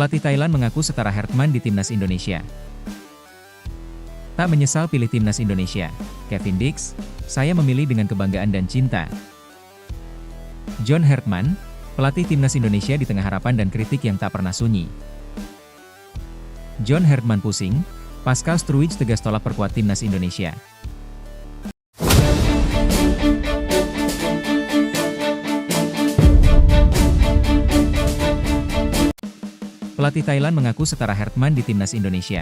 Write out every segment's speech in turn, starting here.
Pelatih Thailand mengaku setara Hertman di timnas Indonesia. Tak menyesal pilih timnas Indonesia. Kevin Dix, saya memilih dengan kebanggaan dan cinta. John Hertman, pelatih timnas Indonesia di tengah harapan dan kritik yang tak pernah sunyi. John Hertman pusing, Pascal Struwij tegas tolak perkuat timnas Indonesia. Pelatih Thailand mengaku setara Hertman di timnas Indonesia.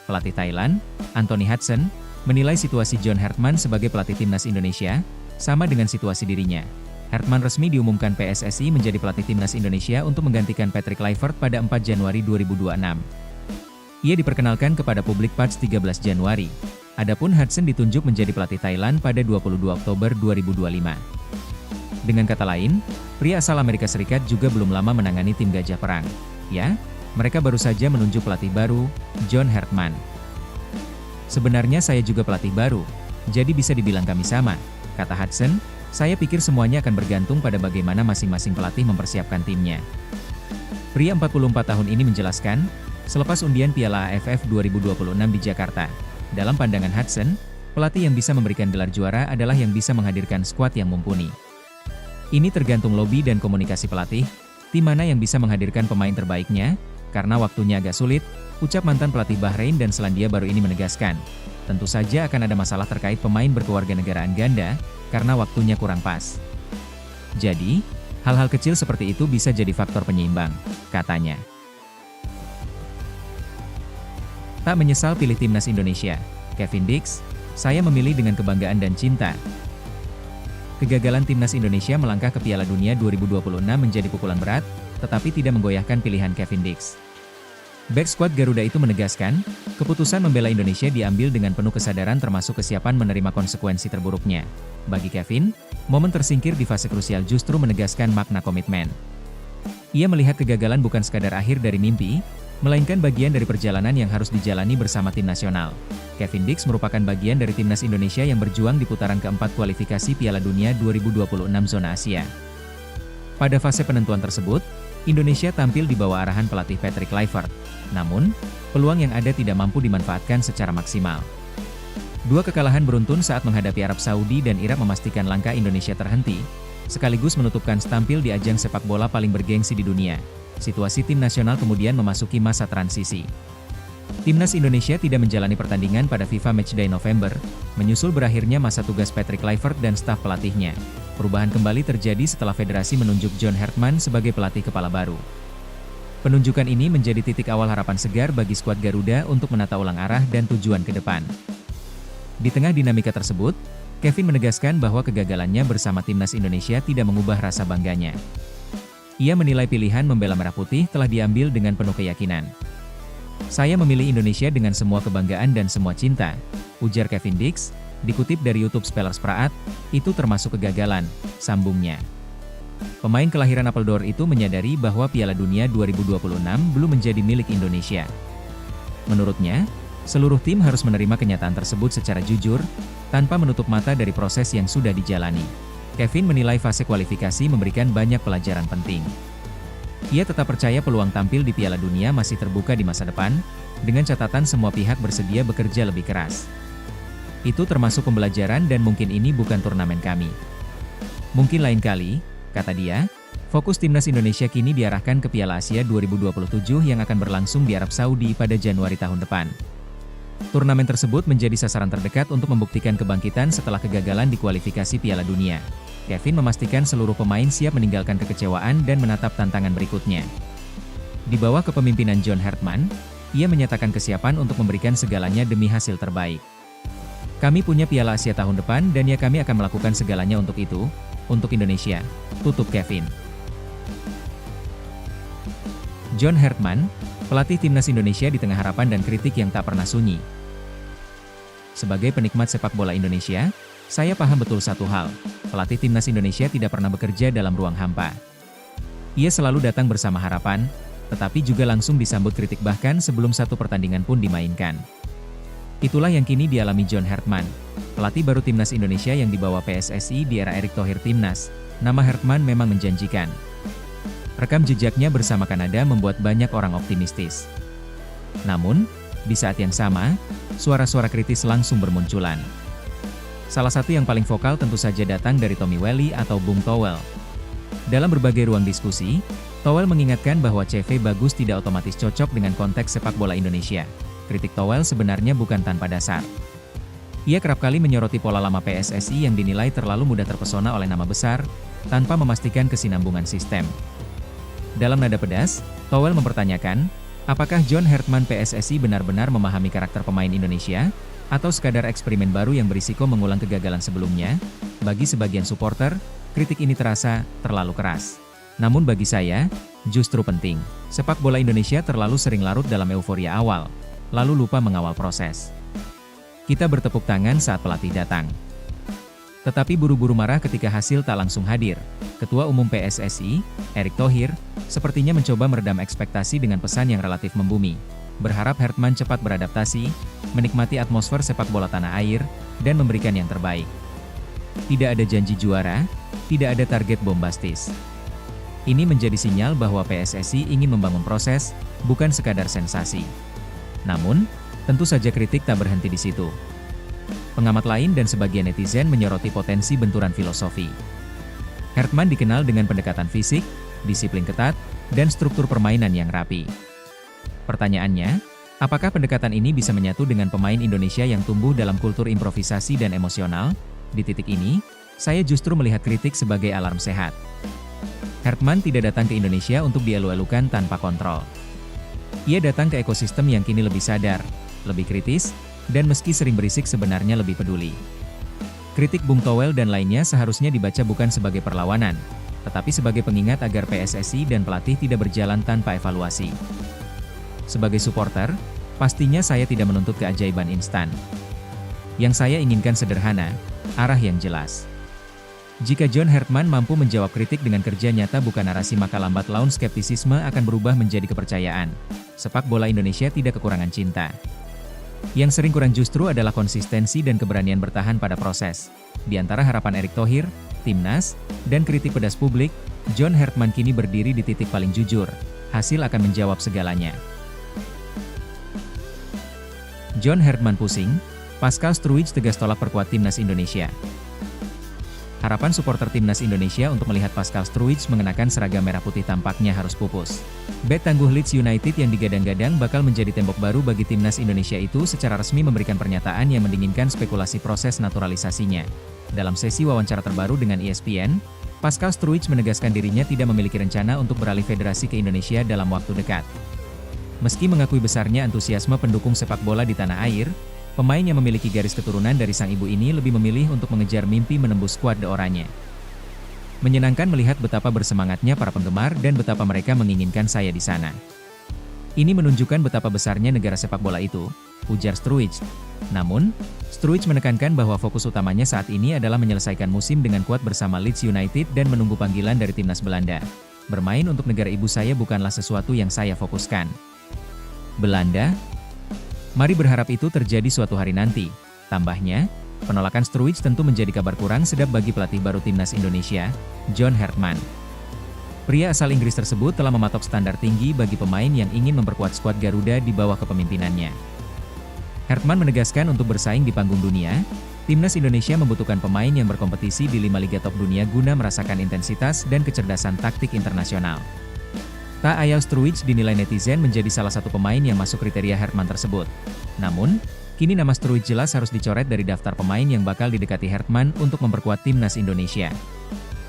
Pelatih Thailand, Anthony Hudson, menilai situasi John Hertman sebagai pelatih timnas Indonesia, sama dengan situasi dirinya. Hertman resmi diumumkan PSSI menjadi pelatih timnas Indonesia untuk menggantikan Patrick Kluivert pada 4 Januari 2026. Ia diperkenalkan kepada publik pada 13 Januari. Adapun Hudson ditunjuk menjadi pelatih Thailand pada 22 Oktober 2025. Dengan kata lain, pria asal Amerika Serikat juga belum lama menangani tim Gajah Perang. Ya, mereka baru saja menunjuk pelatih baru, John Hertman. Sebenarnya saya juga pelatih baru, jadi bisa dibilang kami sama, kata Hudson. Saya pikir semuanya akan bergantung pada bagaimana masing-masing pelatih mempersiapkan timnya. Pria 44 tahun ini menjelaskan, selepas undian Piala AFF 2026 di Jakarta. Dalam pandangan Hudson, pelatih yang bisa memberikan gelar juara adalah yang bisa menghadirkan skuad yang mumpuni. Ini tergantung lobi dan komunikasi pelatih, tim mana yang bisa menghadirkan pemain terbaiknya, karena waktunya agak sulit, ucap mantan pelatih Bahrain dan Selandia Baru ini menegaskan. Tentu saja akan ada masalah terkait pemain berkewarganegaraan ganda, karena waktunya kurang pas. Jadi, hal-hal kecil seperti itu bisa jadi faktor penyeimbang, katanya. Tak menyesal pilih timnas Indonesia. Kevin Dix, saya memilih dengan kebanggaan dan cinta. Kegagalan timnas Indonesia melangkah ke Piala Dunia 2026 menjadi pukulan berat, tetapi tidak menggoyahkan pilihan Kevin Dix. Back squad Garuda itu menegaskan, keputusan membela Indonesia diambil dengan penuh kesadaran termasuk kesiapan menerima konsekuensi terburuknya. Bagi Kevin, momen tersingkir di fase krusial justru menegaskan makna komitmen. Ia melihat kegagalan bukan sekadar akhir dari mimpi, melainkan bagian dari perjalanan yang harus dijalani bersama tim nasional. Kevin Dix merupakan bagian dari timnas Indonesia yang berjuang di putaran keempat kualifikasi Piala Dunia 2026 zona Asia. Pada fase penentuan tersebut, Indonesia tampil di bawah arahan pelatih Patrick Kluivert. Namun, peluang yang ada tidak mampu dimanfaatkan secara maksimal. Dua kekalahan beruntun saat menghadapi Arab Saudi dan Irak memastikan langkah Indonesia terhenti, sekaligus menutupkan tampil di ajang sepak bola paling bergengsi di dunia. Situasi tim nasional kemudian memasuki masa transisi. Timnas Indonesia tidak menjalani pertandingan pada FIFA Matchday November, menyusul berakhirnya masa tugas Patrick Kluivert dan staf pelatihnya. Perubahan kembali terjadi setelah federasi menunjuk John Hertman sebagai pelatih kepala baru. Penunjukan ini menjadi titik awal harapan segar bagi skuad Garuda untuk menata ulang arah dan tujuan ke depan. Di tengah dinamika tersebut, Kevin menegaskan bahwa kegagalannya bersama timnas Indonesia tidak mengubah rasa bangganya. Ia menilai pilihan membela Merah Putih telah diambil dengan penuh keyakinan. Saya memilih Indonesia dengan semua kebanggaan dan semua cinta, ujar Kevin Dix, dikutip dari YouTube Spelers Praat, itu termasuk kegagalan, sambungnya. Pemain kelahiran Apeldoorn itu menyadari bahwa Piala Dunia 2026 belum menjadi milik Indonesia. Menurutnya, seluruh tim harus menerima kenyataan tersebut secara jujur, tanpa menutup mata dari proses yang sudah dijalani. Kevin menilai fase kualifikasi memberikan banyak pelajaran penting. Ia tetap percaya peluang tampil di Piala Dunia masih terbuka di masa depan, dengan catatan semua pihak bersedia bekerja lebih keras. Itu termasuk pembelajaran dan mungkin ini bukan turnamen kami. Mungkin lain kali, kata dia, fokus timnas Indonesia kini diarahkan ke Piala Asia 2027 yang akan berlangsung di Arab Saudi pada Januari tahun depan. Turnamen tersebut menjadi sasaran terdekat untuk membuktikan kebangkitan setelah kegagalan di kualifikasi Piala Dunia. Kevin memastikan seluruh pemain siap meninggalkan kekecewaan dan menatap tantangan berikutnya. Di bawah kepemimpinan John Hertman, ia menyatakan kesiapan untuk memberikan segalanya demi hasil terbaik. Kami punya Piala Asia tahun depan dan ya kami akan melakukan segalanya untuk itu, untuk Indonesia, tutup Kevin. John Hertman, pelatih timnas Indonesia di tengah harapan dan kritik yang tak pernah sunyi. Sebagai penikmat sepak bola Indonesia, saya paham betul satu hal, pelatih timnas Indonesia tidak pernah bekerja dalam ruang hampa. Ia selalu datang bersama harapan, tetapi juga langsung disambut kritik bahkan sebelum satu pertandingan pun dimainkan. Itulah yang kini dialami John Hertman, pelatih baru timnas Indonesia yang dibawa PSSI di era Erick Thohir timnas. Nama Hertman memang menjanjikan. Rekam jejaknya bersama Kanada membuat banyak orang optimistis. Namun, di saat yang sama, suara-suara kritis langsung bermunculan. Salah satu yang paling vokal tentu saja datang dari Tommy Welly atau Bung Towel. Dalam berbagai ruang diskusi, Towel mengingatkan bahwa CV bagus tidak otomatis cocok dengan konteks sepak bola Indonesia. Kritik Towel sebenarnya bukan tanpa dasar. Ia kerap kali menyoroti pola lama PSSI yang dinilai terlalu mudah terpesona oleh nama besar, tanpa memastikan kesinambungan sistem. Dalam nada pedas, Towel mempertanyakan, apakah John Hartman PSSI benar-benar memahami karakter pemain Indonesia, atau sekadar eksperimen baru yang berisiko mengulang kegagalan sebelumnya? Bagi sebagian supporter, kritik ini terasa terlalu keras. Namun bagi saya, justru penting. Sepak bola Indonesia terlalu sering larut dalam euforia awal, lalu lupa mengawal proses. Kita bertepuk tangan saat pelatih datang, tetapi buru-buru marah ketika hasil tak langsung hadir. Ketua Umum PSSI, Erick Thohir, sepertinya mencoba meredam ekspektasi dengan pesan yang relatif membumi. Berharap Hartman cepat beradaptasi, menikmati atmosfer sepak bola tanah air, dan memberikan yang terbaik. Tidak ada janji juara, tidak ada target bombastis. Ini menjadi sinyal bahwa PSSI ingin membangun proses, bukan sekadar sensasi. Namun, tentu saja kritik tak berhenti di situ. Pengamat lain dan sebagian netizen menyoroti potensi benturan filosofi. Hartman dikenal dengan pendekatan fisik, disiplin ketat, dan struktur permainan yang rapi. Pertanyaannya, apakah pendekatan ini bisa menyatu dengan pemain Indonesia yang tumbuh dalam kultur improvisasi dan emosional? Di titik ini, saya justru melihat kritik sebagai alarm sehat. Hartman tidak datang ke Indonesia untuk dielu-elukan tanpa kontrol. Ia datang ke ekosistem yang kini lebih sadar, lebih kritis, dan meski sering berisik sebenarnya lebih peduli. Kritik Bung Towel dan lainnya seharusnya dibaca bukan sebagai perlawanan, tetapi sebagai pengingat agar PSSI dan pelatih tidak berjalan tanpa evaluasi. Sebagai supporter, pastinya saya tidak menuntut keajaiban instan. Yang saya inginkan sederhana, arah yang jelas. Jika John Hartman mampu menjawab kritik dengan kerja nyata bukan narasi, maka lambat laun skeptisisme akan berubah menjadi kepercayaan. Sepak bola Indonesia tidak kekurangan cinta. Yang sering kurang justru adalah konsistensi dan keberanian bertahan pada proses. Di antara harapan Erick Thohir, timnas, dan kritik pedas publik, John Hartman kini berdiri di titik paling jujur. Hasil akan menjawab segalanya. John Hartman pusing, Pascal Struijk tegas tolak perkuat timnas Indonesia. Harapan supporter timnas Indonesia untuk melihat Pascal Struijk mengenakan seragam merah putih tampaknya harus pupus. Bek tangguh Leeds United yang digadang-gadang bakal menjadi tembok baru bagi timnas Indonesia itu secara resmi memberikan pernyataan yang mendinginkan spekulasi proses naturalisasinya. Dalam sesi wawancara terbaru dengan ESPN, Pascal Struijk menegaskan dirinya tidak memiliki rencana untuk beralih federasi ke Indonesia dalam waktu dekat. Meski mengakui besarnya antusiasme pendukung sepak bola di tanah air, pemain yang memiliki garis keturunan dari sang ibu ini lebih memilih untuk mengejar mimpi menembus skuad The Oranye. Menyenangkan melihat betapa bersemangatnya para penggemar dan betapa mereka menginginkan saya di sana. Ini menunjukkan betapa besarnya negara sepak bola itu, ujar Struijk. Namun, Struijk menekankan bahwa fokus utamanya saat ini adalah menyelesaikan musim dengan kuat bersama Leeds United dan menunggu panggilan dari timnas Belanda. Bermain untuk negara ibu saya bukanlah sesuatu yang saya fokuskan. Belanda? Mari berharap itu terjadi suatu hari nanti. Tambahnya, penolakan Struijk tentu menjadi kabar kurang sedap bagi pelatih baru timnas Indonesia, John Hartman. Pria asal Inggris tersebut telah mematok standar tinggi bagi pemain yang ingin memperkuat skuad Garuda di bawah kepemimpinannya. Hartman menegaskan untuk bersaing di panggung dunia, timnas Indonesia membutuhkan pemain yang berkompetisi di 5 liga top dunia guna merasakan intensitas dan kecerdasan taktik internasional. Tak ayal Struijk dinilai netizen menjadi salah satu pemain yang masuk kriteria Hartman tersebut. Namun, kini nama Struijk jelas harus dicoret dari daftar pemain yang bakal didekati Hartman untuk memperkuat timnas Indonesia.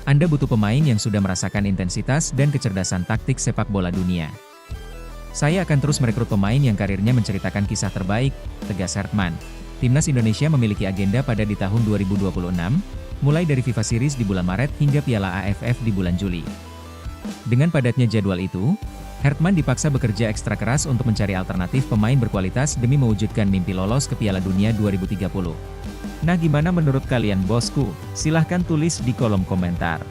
Anda butuh pemain yang sudah merasakan intensitas dan kecerdasan taktik sepak bola dunia. Saya akan terus merekrut pemain yang karirnya menceritakan kisah terbaik, tegas Hartman. Timnas Indonesia memiliki agenda pada di tahun 2026, mulai dari FIFA Series di bulan Maret hingga Piala AFF di bulan Juli. Dengan padatnya jadwal itu, Hartman dipaksa bekerja ekstra keras untuk mencari alternatif pemain berkualitas demi mewujudkan mimpi lolos ke Piala Dunia 2030. Nah, gimana menurut kalian bosku? Silahkan tulis di kolom komentar.